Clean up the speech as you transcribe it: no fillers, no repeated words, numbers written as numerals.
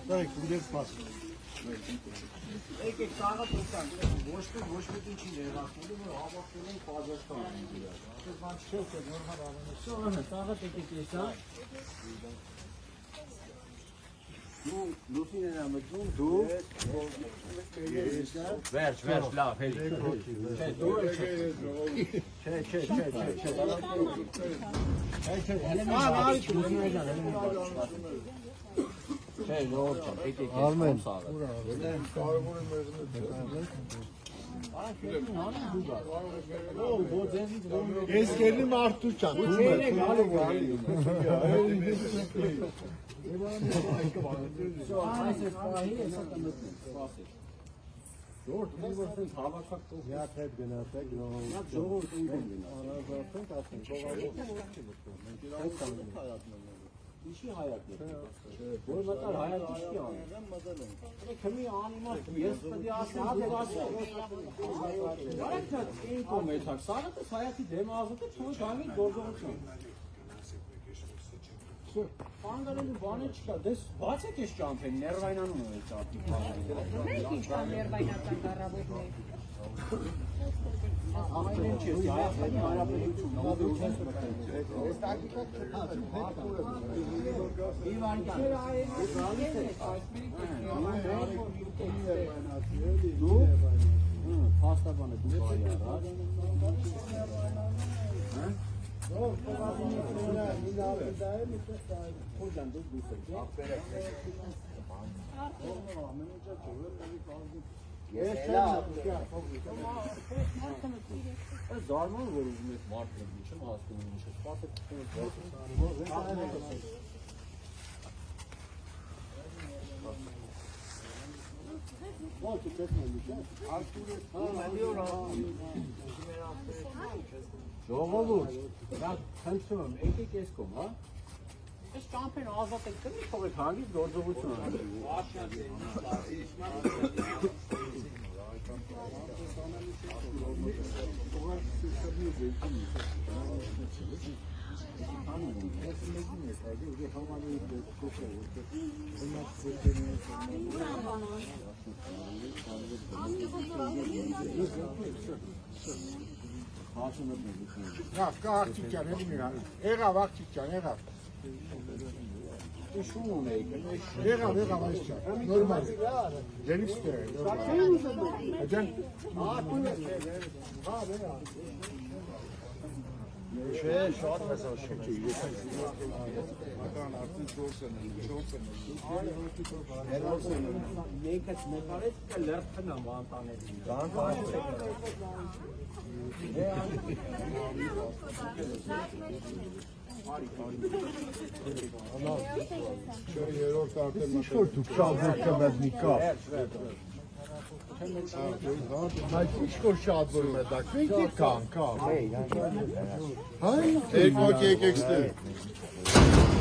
Dai, cum pas. Եկեք սաղը տոքան, ոչ ոքի չի ներվացնելու, որ հավաքվում են Կազախստան։ Այս բան չէ, թե նորմալ ավանը։ Սաղը եկեք եսա։ Դու լուսին են ամտում, դու վերջ, լավ, հելի։ Չէ, դու Չէ, նոր չեմ, եկեք Արմեն, ես կերնի մարդու չան, Ժողորդ, ու որսենց հավաքակ տող Յատ հետ գնացեք, ժողորդ ու գնացեք Ինչի հայատն է, որ մտար հայատ ինչի անում, քմի անիմաստ, ես պդի ասեմ, դև ասեմ, բարակտատ էին կոմ էթակ, սաղըտս հայատի դեմ ազոտը չոչ համի գործողություն Պանգարելու բանը չկա, դես բաց եք ես ճամփեն, ներվայնանում է ճամփի պանգարի Մենք ինչ կան ներվայնական կառավոտներ Ամեն ինչ ես, հայաստանի հարաբերություն, Ես տակիկա Իվանյան Դու Փաստաբանը դու բայ արած Խոջան դու դուս Ես զարման որ ուզում ես մարդը չեմ հասկանում ինչ է սպասեք Ո՞նց է տեսնում Ժողովուրդ, դա խնդրում եմ, եկեք ես կողմ, հա? Այս ճամփեն ազատ եք կրի, թողեք հանգիստ գործողություն անելու։ Եղավ, կա աղջիկյան, էլի մի հան, եղավ աղջիկյան, եղավ Շուն ունեիք, Եղավ, այս չա, նորմալ Դերից տեղ է, նորմալ Աջան Չէ, շատ մեզ աշիկ չէ, Ական արդեն 4 են, Մեկս նկարեց կը լրդնամ անտաներին Երորդ արդեն Ինչ-որ դուք շատ որքեմ էդ մի կապ Բայց ինչ-որ շատ որում է դակ Մենք կան, կապ Հայ, եկեք ստեղ